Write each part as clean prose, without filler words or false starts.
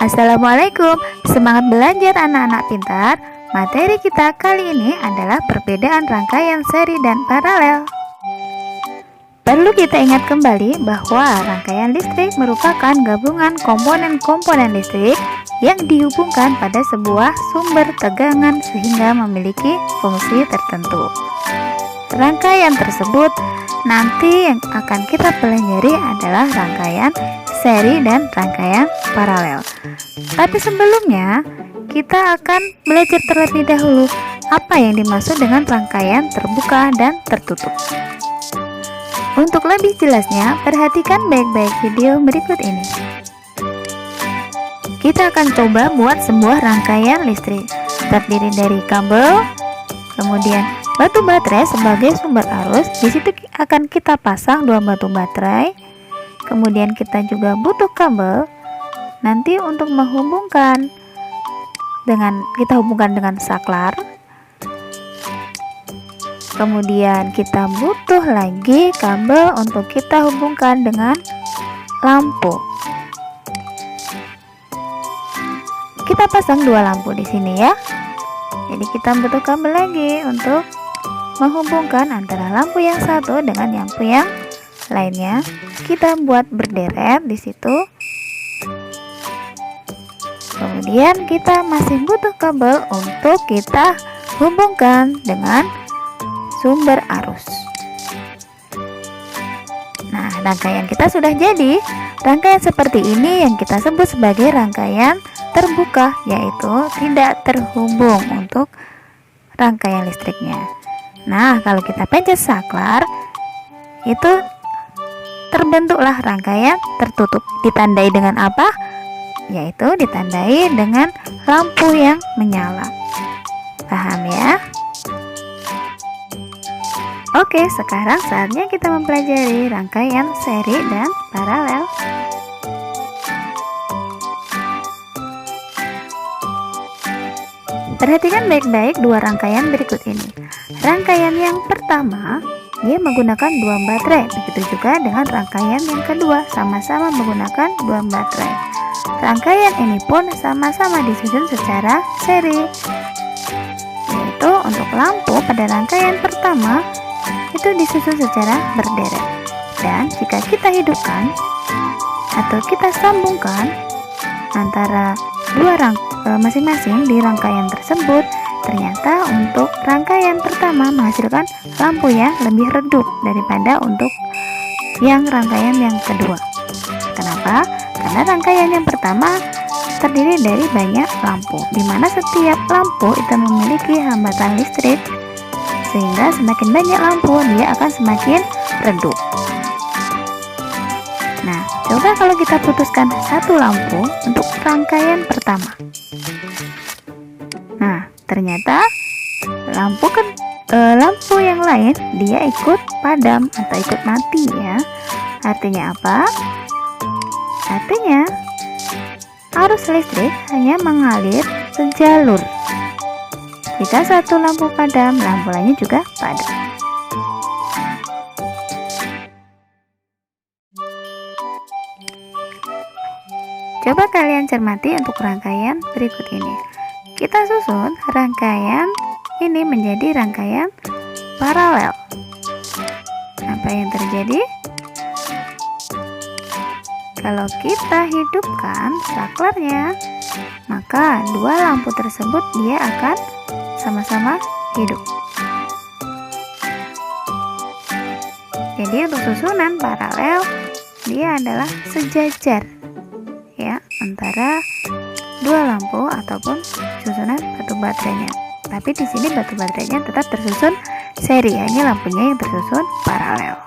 Assalamualaikum, semangat belajar anak-anak pintar. Materi kita kali ini adalah perbedaan rangkaian seri dan paralel. Perlu kita ingat kembali bahwa rangkaian listrik merupakan gabungan komponen-komponen listrik yang dihubungkan pada sebuah sumber tegangan sehingga memiliki fungsi tertentu. Rangkaian tersebut nanti yang akan kita pelajari adalah rangkaian seri dan rangkaian paralel. Tapi sebelumnya, kita akan belajar terlebih dahulu apa yang dimaksud dengan rangkaian terbuka dan tertutup. Untuk lebih jelasnya, perhatikan baik-baik video berikut ini. Kita akan coba buat sebuah rangkaian listrik terdiri dari kabel, kemudian batu baterai sebagai sumber arus. Di situ akan kita pasang dua batu baterai. Kemudian kita juga butuh kabel. Nanti untuk menghubungkan kita hubungkan dengan saklar. Kemudian kita butuh lagi kabel untuk kita hubungkan dengan lampu. Kita pasang dua lampu di sini ya. Jadi kita butuh kabel lagi untuk menghubungkan antara lampu yang satu dengan lampu yang lainnya. Kita buat berderet di situ. Kemudian kita masih butuh kabel untuk kita hubungkan dengan sumber arus. Nah, rangkaian kita sudah jadi. Rangkaian seperti ini yang kita sebut sebagai rangkaian terbuka, yaitu tidak terhubung untuk rangkaian listriknya. Nah, kalau kita pencet saklar, itu terbentuklah rangkaian tertutup. Ditandai dengan apa? Yaitu ditandai dengan lampu yang menyala. Paham ya? Oke, sekarang saatnya kita mempelajari rangkaian seri dan paralel. Perhatikan baik-baik dua rangkaian berikut ini. Rangkaian yang pertama, dia menggunakan dua baterai. Begitu juga dengan rangkaian yang kedua, sama-sama menggunakan dua baterai. Rangkaian ini pun sama-sama disusun secara seri. Yaitu untuk lampu pada rangkaian pertama itu disusun secara berderet. Dan jika kita hidupkan atau kita sambungkan antara dua masing-masing di rangkaian tersebut, ternyata untuk rangkaian pertama menghasilkan lampu yang lebih redup daripada untuk yang rangkaian yang kedua. Kenapa? Karena rangkaian yang pertama terdiri dari banyak lampu, di mana setiap lampu itu memiliki hambatan listrik, sehingga semakin banyak lampu dia akan semakin redup. Nah, coba kalau kita putuskan satu lampu untuk rangkaian pertama. Nah, ternyata lampu yang lain dia ikut padam atau ikut mati ya. Artinya apa? Artinya arus listrik hanya mengalir sejalur. Jika satu lampu padam, lampu lainnya juga padam. Coba kalian cermati untuk rangkaian berikut ini. Kita susun rangkaian ini menjadi rangkaian paralel. Apa yang terjadi? Kalau kita hidupkan saklarnya, maka dua lampu tersebut dia akan sama-sama hidup. Jadi untuk susunan paralel dia adalah sejajar ya antara dua lampu ataupun susunan batu baterainya. Tapi di sini batu baterainya tetap tersusun seri, hanya lampunya yang tersusun paralel.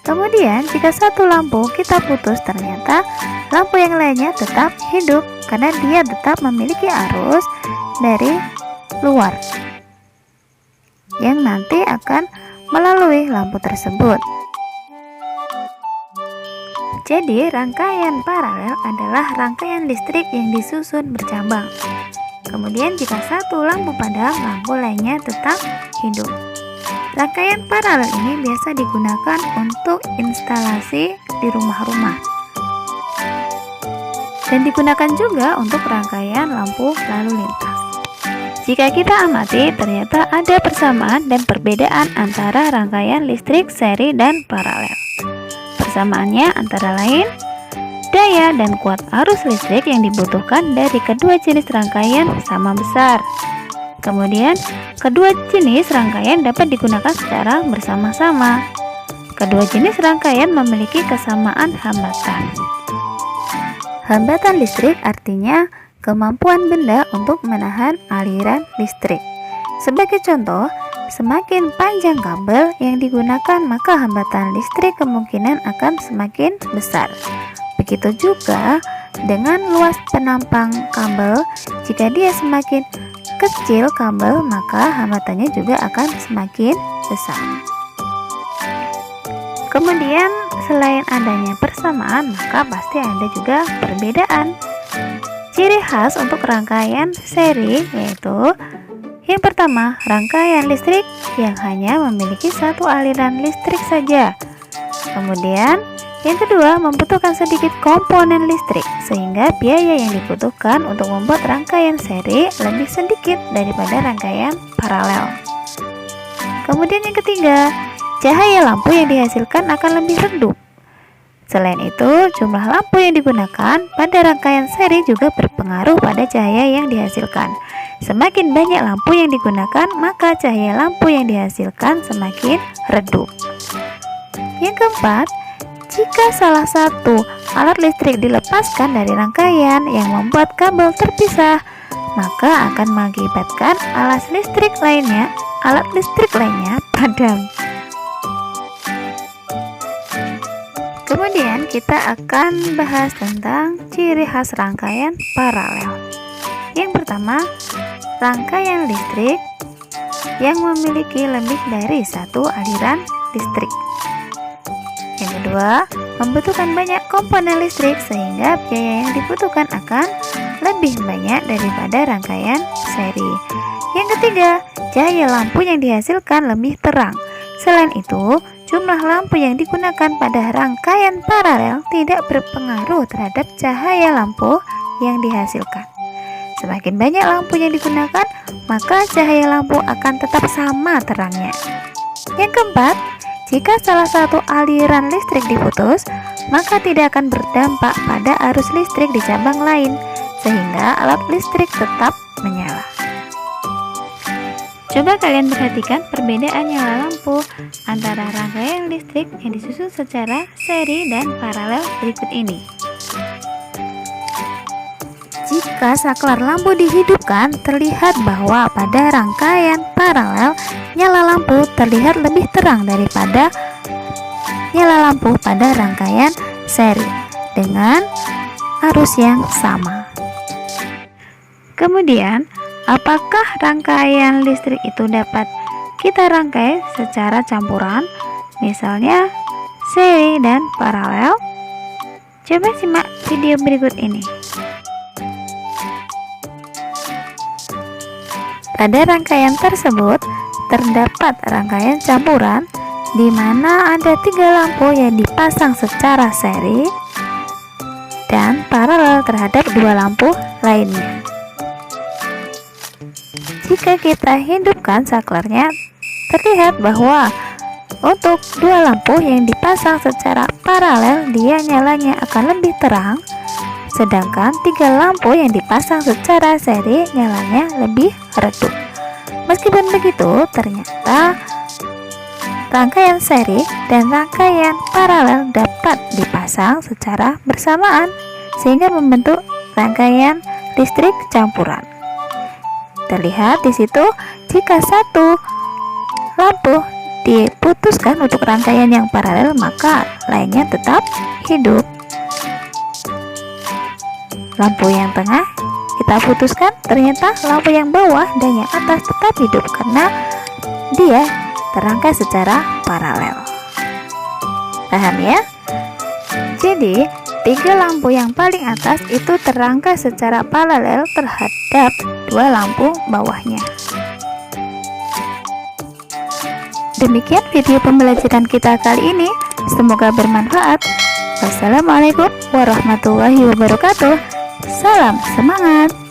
Kemudian jika satu lampu kita putus, ternyata lampu yang lainnya tetap hidup karena dia tetap memiliki arus dari luar yang nanti akan melalui lampu tersebut. Jadi rangkaian paralel adalah rangkaian listrik yang disusun bercabang. Kemudian jika satu lampu padam, lampu lainnya tetap hidup. Rangkaian paralel ini biasa digunakan untuk instalasi di rumah-rumah. dan digunakan juga untuk rangkaian lampu lalu lintas. Jika kita amati, ternyata ada persamaan dan perbedaan antara rangkaian listrik seri dan paralel. Persamaannya antara lain, daya dan kuat arus listrik yang dibutuhkan dari kedua jenis rangkaian sama besar. Kemudian, kedua jenis rangkaian dapat digunakan secara bersama-sama. Kedua jenis rangkaian memiliki kesamaan hambatan. Hambatan listrik artinya kemampuan benda untuk menahan aliran listrik. Sebagai contoh, semakin panjang kabel yang digunakan, maka hambatan listrik kemungkinan akan semakin besar. Begitu juga dengan luas penampang kabel, jika dia semakin kecil kabel, maka hambatannya juga akan semakin besar. Kemudian, selain adanya persamaan, maka pasti ada juga perbedaan. Ciri khas untuk rangkaian seri yaitu yang pertama, rangkaian listrik yang hanya memiliki satu aliran listrik saja. Kemudian, yang kedua, membutuhkan sedikit komponen listrik, sehingga biaya yang dibutuhkan untuk membuat rangkaian seri lebih sedikit daripada rangkaian paralel. Kemudian yang ketiga, cahaya lampu yang dihasilkan akan lebih redup. Selain itu, jumlah lampu yang digunakan pada rangkaian seri juga berpengaruh pada cahaya yang dihasilkan. Semakin banyak lampu yang digunakan, maka cahaya lampu yang dihasilkan semakin redup. Yang keempat, jika salah satu alat listrik dilepaskan dari rangkaian yang membuat kabel terpisah, maka akan mengakibatkan alat listrik lainnya padam. Kemudian kita akan bahas tentang ciri khas rangkaian paralel. Yang pertama, rangkaian listrik yang memiliki lebih dari satu aliran listrik. Yang kedua, membutuhkan banyak komponen listrik sehingga biaya yang dibutuhkan akan lebih banyak daripada rangkaian seri. Yang ketiga, cahaya lampu yang dihasilkan lebih terang. Selain itu, jumlah lampu yang digunakan pada rangkaian paralel tidak berpengaruh terhadap cahaya lampu yang dihasilkan. Semakin banyak lampu yang digunakan, maka cahaya lampu akan tetap sama terangnya. Yang keempat, jika salah satu aliran listrik diputus, maka tidak akan berdampak pada arus listrik di cabang lain, sehingga alat listrik tetap menyala. Coba kalian perhatikan perbedaan nyala lampu antara rangkaian listrik yang disusun secara seri dan paralel berikut ini. Jika saklar lampu dihidupkan, terlihat bahwa pada rangkaian paralel, nyala lampu terlihat lebih terang daripada nyala lampu pada rangkaian seri dengan arus yang sama. Kemudian, apakah rangkaian listrik itu dapat kita rangkai secara campuran, misalnya seri dan paralel? Coba simak video berikut ini. Pada rangkaian tersebut, terdapat rangkaian campuran di mana ada 3 lampu yang dipasang secara seri dan paralel terhadap 2 lampu lainnya. Jika kita hidupkan saklarnya, terlihat bahwa untuk 2 lampu yang dipasang secara paralel, dia nyalanya akan lebih terang, sedangkan 3 lampu yang dipasang secara seri nyalanya lebih redup. Meskipun begitu, ternyata rangkaian seri dan rangkaian paralel dapat dipasang secara bersamaan sehingga membentuk rangkaian listrik campuran. Terlihat di situ, jika satu lampu diputuskan untuk rangkaian yang paralel, maka lainnya tetap hidup. Lampu yang tengah kita putuskan, ternyata lampu yang bawah dan yang atas tetap hidup karena dia terangkai secara paralel. Paham ya? Jadi 3 lampu yang paling atas itu terangkai secara paralel terhadap 2 lampu bawahnya. Demikian video pembelajaran kita kali ini. Semoga bermanfaat. Wassalamualaikum warahmatullahi wabarakatuh. Salam semangat!